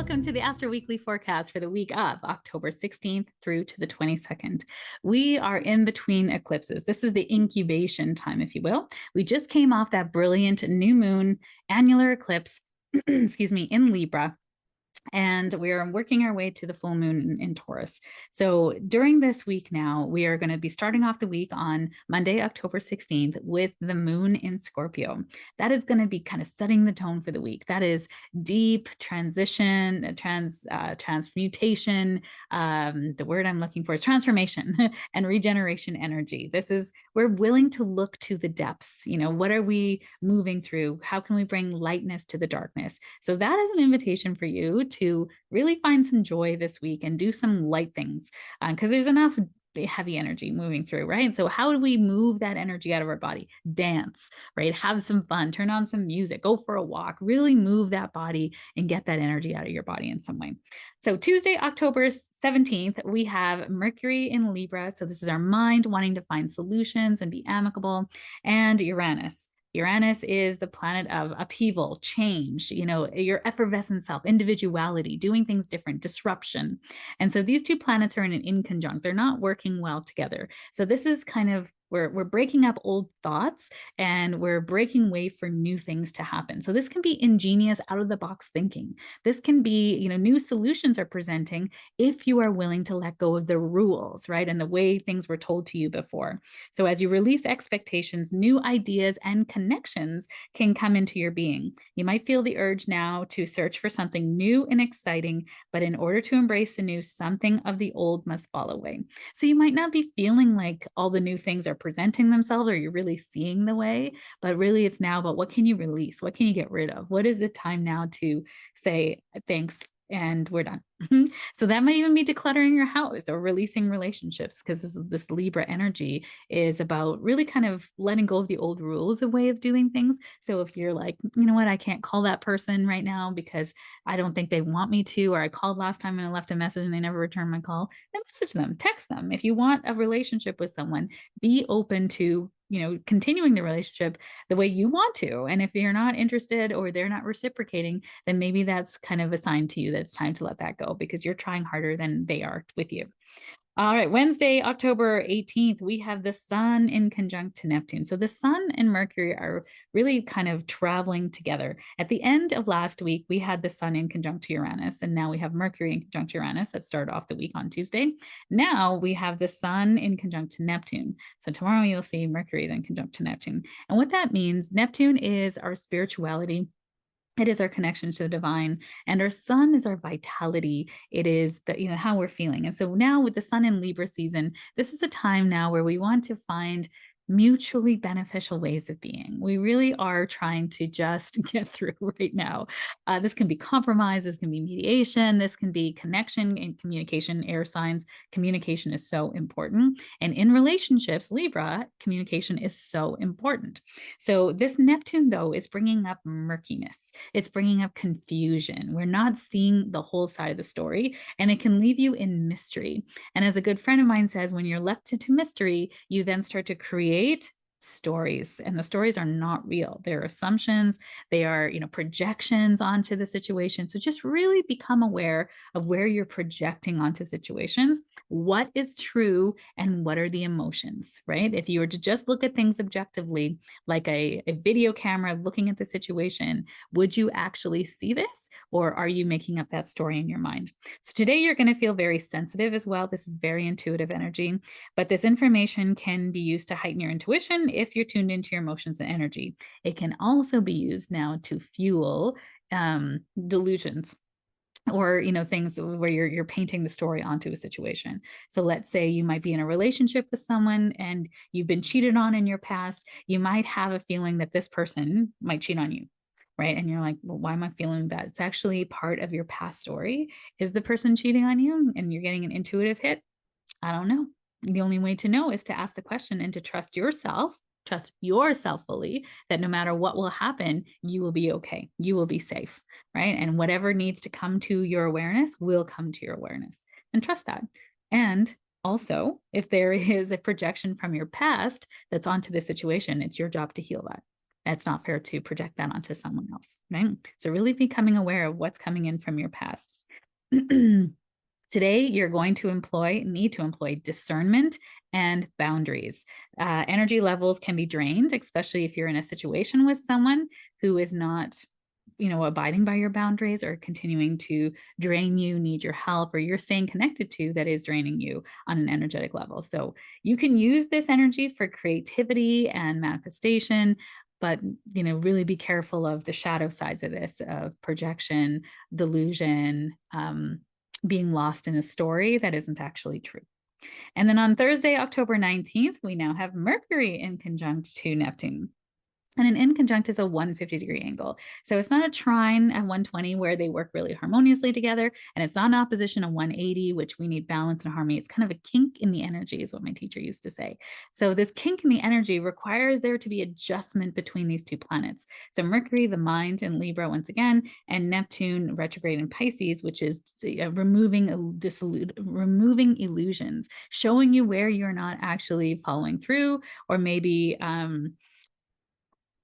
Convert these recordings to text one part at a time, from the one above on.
welcome to the Astro Weekly forecast for the week of October 16th through to the 22nd. We are in between eclipses. This is the incubation time, if you will. We just came off that brilliant new moon annular eclipse, excuse me, in Libra. And we're working our way to the full moon in Taurus. So during this week now, we are going to be starting off the week on Monday, October 16th, with the moon in Scorpio. That is going to be kind of setting the tone for the week. That is deep transition, transmutation. The word I'm looking for is transformation and regeneration energy. We're willing to look to the depths. What are we moving through? How can we bring lightness to the darkness? So that is an invitation for you to really find some joy this week and do some light things, because there's enough heavy energy moving through, right? So how do we move that energy out of our body? Dance, right? Have some fun, turn on some music, go for a walk, really move that body and get that energy out of your body in some way. So Tuesday, October 17th, we have Mercury in Libra. So this is our mind wanting to find solutions and be amicable, and Uranus. Uranus is the planet of upheaval, change, your effervescent self, individuality, doing things different, disruption. And so these two planets are in an inconjunct. They're not working well together. So this is kind of we're breaking up old thoughts and we're breaking way for new things to happen. So this can be ingenious, out of the box thinking. This can be, new solutions are presenting if you are willing to let go of the rules, right? And the way things were told to you before. So as you release expectations, new ideas and connections can come into your being. You might feel the urge now to search for something new and exciting, but in order to embrace the new, something of the old must fall away. So you might not be feeling like all the new things are presenting themselves or you're really seeing the way, but really it's now about what can you release? What can you get rid of? What is the time now to say thanks and we're done? So that might even be decluttering your house or releasing relationships, because this Libra energy is about really kind of letting go of the old rules, a way of doing things. So if you're like, you know what, I can't call that person right now because I don't think they want me to, or I called last time and I left a message and they never returned my call, then message them, text them. If you want a relationship with someone, be open to continuing the relationship the way you want to. And if you're not interested or they're not reciprocating, then maybe that's kind of a sign to you that it's time to let that go, because you're trying harder than they are with you. All right, Wednesday, October 18th, we have the sun in conjunct to Neptune. So the sun and Mercury are really kind of traveling together. At the end of last week, we had the sun in conjunct to Uranus, and now we have Mercury in conjunct to Uranus. That started off the week on Tuesday. Now we have the sun in conjunct to Neptune. So tomorrow you'll see Mercury in conjunct to Neptune. And what that means, Neptune is our spirituality. It is our connection to the divine, and our sun is our vitality. It is how we're feeling. And so now with the sun in Libra season, this is a time now where we want to find mutually beneficial ways of being. We really are trying to just get through right now. This can be compromise, this can be mediation, this can be connection and communication. Air signs, communication is so important. And in relationships, Libra, communication is so important. So this Neptune, though, is bringing up murkiness. It's bringing up confusion. We're not seeing the whole side of the story, and it can leave you in mystery. And as a good friend of mine says, when you're left into mystery, you then start to create stories, and the stories are not real. They're assumptions. They are, projections onto the situation. So just really become aware of where you're projecting onto situations, what is true and what are the emotions, right? If you were to just look at things objectively, like a video camera looking at the situation, would you actually see this, or are you making up that story in your mind? So today you're going to feel very sensitive as well. This is very intuitive energy, but this information can be used to heighten your intuition if you're tuned into your emotions and energy. It can also be used now to fuel delusions, or things where you're painting the story onto a situation. So let's say you might be in a relationship with someone and you've been cheated on in your past. You might have a feeling that this person might cheat on you, right? And you're like, well, why am I feeling that? It's actually part of your past story. Is the person cheating on you and you're getting an intuitive hit? I don't know. The only way to know is to ask the question and to trust yourself fully, that no matter what will happen, you will be okay. You will be safe, right? And whatever needs to come to your awareness will come to your awareness, and trust that. And also, if there is a projection from your past that's onto the situation, it's your job to heal that. That's not fair to project that onto someone else, right? So really becoming aware of what's coming in from your past. Today, you're going to need to employ discernment and boundaries. Energy levels can be drained, especially if you're in a situation with someone who is not, abiding by your boundaries or continuing to drain you, need your help, or you're staying connected to that is draining you on an energetic level. So you can use this energy for creativity and manifestation, but really be careful of the shadow sides of this, of projection, delusion, being lost in a story that isn't actually true. And then on Thursday, October 19th, we now have Mercury in conjunct to Neptune. And an inconjunct is a 150-degree angle. So it's not a trine at 120 where they work really harmoniously together. And it's not an opposition of 180, which we need balance and harmony. It's kind of a kink in the energy, is what my teacher used to say. So this kink in the energy requires there to be adjustment between these two planets. So Mercury, the mind, in Libra once again, and Neptune retrograde in Pisces, which is removing illusions, showing you where you're not actually following through, or maybe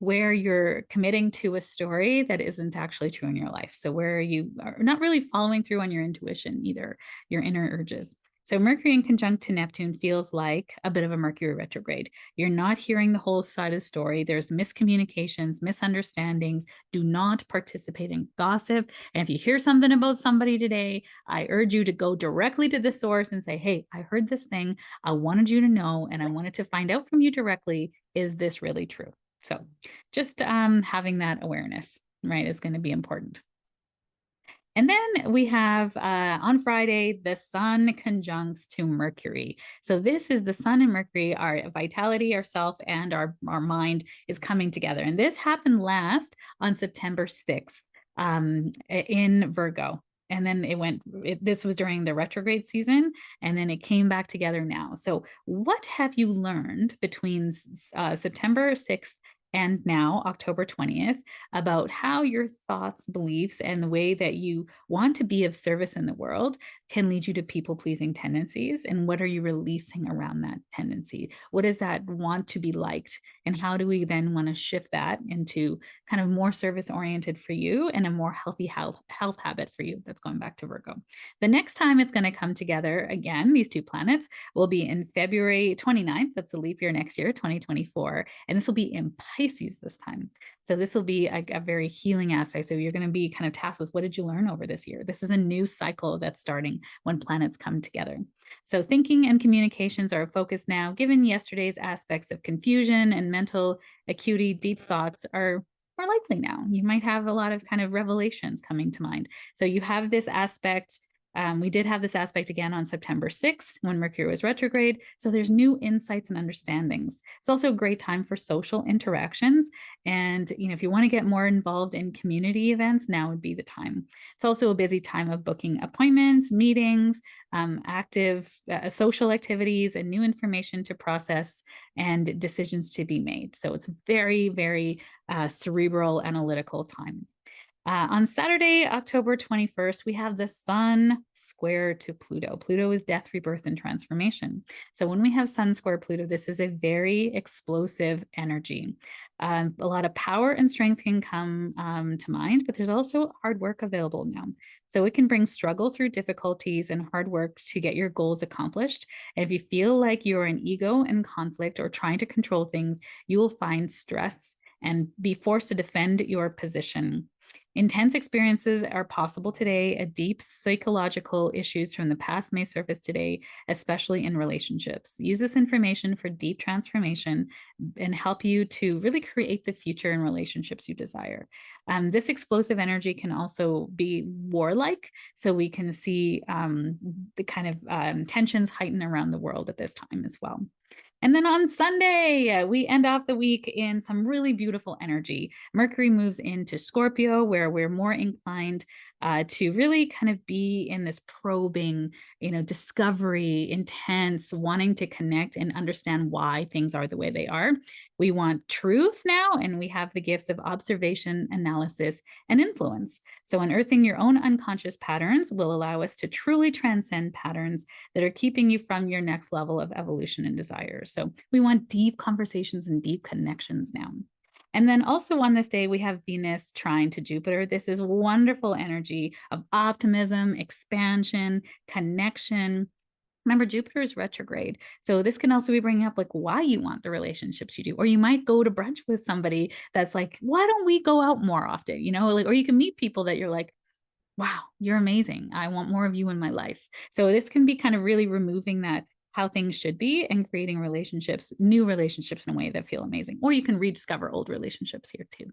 where you're committing to a story that isn't actually true in your life. So where you are not really following through on your intuition, either your inner urges. So Mercury in conjunct to Neptune feels like a bit of a Mercury retrograde. You're not hearing the whole side of the story. There's miscommunications, misunderstandings. Do not participate in gossip. And if you hear something about somebody today, I urge you to go directly to the source and say, hey, I heard this thing. I wanted you to know, and I wanted to find out from you directly, is this really true? So just having that awareness, right, is going to be important. And then we have on Friday, the sun conjuncts to Mercury. So this is the sun and Mercury, our vitality, our self, and our mind is coming together. And this happened last on September 6th in Virgo. And then this was during the retrograde season, and then it came back together now. So what have you learned between September 6th and now October 20th about how your thoughts, beliefs, and the way that you want to be of service in the world can lead you to people-pleasing tendencies? And what are you releasing around that tendency? What does that want to be liked? And how do we then want to shift that into kind of more service-oriented for you and a more healthy health habit for you? That's going back to Virgo. The next time it's going to come together again, these two planets will be in February 29th. That's a leap year next year, 2024. And this will be in Pisces this time. So this will be a very healing aspect. So you're going to be kind of tasked with, what did you learn over this year? This is a new cycle that's starting when planets come together. So thinking and communications are a focus now. Given yesterday's aspects of confusion and mental acuity, deep thoughts are more likely now. You might have a lot of kind of revelations coming to mind. So you have this aspect. We did have this aspect again on September 6th when Mercury was retrograde. So there's new insights and understandings. It's also a great time for social interactions. And, if you want to get more involved in community events, now would be the time. It's also a busy time of booking appointments, meetings, active social activities, and new information to process and decisions to be made. So it's very, very cerebral, analytical time. On Saturday, October 21st, we have the sun square to Pluto. Pluto is death, rebirth, and transformation. So when we have sun square Pluto, this is a very explosive energy. A lot of power and strength can come to mind, but there's also hard work available now. So it can bring struggle through difficulties and hard work to get your goals accomplished. And if you feel like you're in ego and conflict or trying to control things, you will find stress and be forced to defend your position. Intense experiences are possible today. A deep psychological issues from the past may surface today, especially in relationships. Use this information for deep transformation and help you to really create the future and relationships you desire. This explosive energy can also be warlike, so we can see the kind of tensions heighten around the world at this time as well. And then on Sunday, we end off the week in some really beautiful energy. Mercury moves into Scorpio, where we're more inclined to really kind of be in this probing, discovery, intense, wanting to connect and understand why things are the way they are. We want truth now, and we have the gifts of observation, analysis, and influence. So unearthing your own unconscious patterns will allow us to truly transcend patterns that are keeping you from your next level of evolution and desire. So we want deep conversations and deep connections now. And then also on this day, we have Venus trine to Jupiter. This is wonderful energy of optimism, expansion, connection. Remember, Jupiter is retrograde. So this can also be bringing up like why you want the relationships you do. Or you might go to brunch with somebody that's like, why don't we go out more often? Like, or you can meet people that you're like, wow, you're amazing. I want more of you in my life. So this can be kind of really removing that how things should be and creating relationships, new relationships in a way that feel amazing. Or you can rediscover old relationships here too.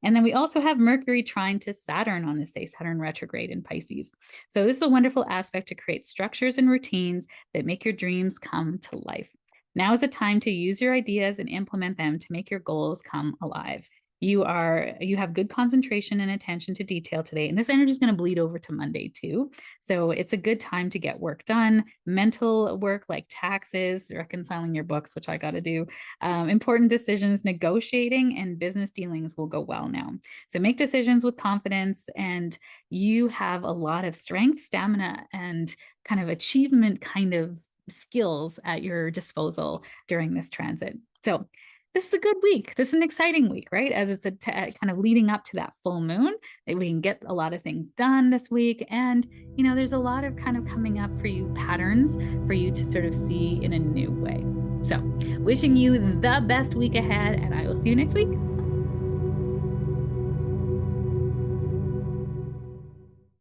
And then we also have Mercury trine to Saturn on this day, Saturn retrograde in Pisces. So this is a wonderful aspect to create structures and routines that make your dreams come to life. Now is the time to use your ideas and implement them to make your goals come alive. You have good concentration and attention to detail today, and this energy is going to bleed over to Monday too. So it's a good time to get work done, mental work like taxes, reconciling your books, which I got to do, important decisions, negotiating, and business dealings will go well now. So make decisions with confidence, and you have a lot of strength, stamina, and kind of achievement kind of skills at your disposal during this transit. So this is a good week. This is an exciting week, right? As it's kind of leading up to that full moon, that we can get a lot of things done this week. And, there's a lot of kind of coming up for you patterns for you to sort of see in a new way. So wishing you the best week ahead, and I will see you next week.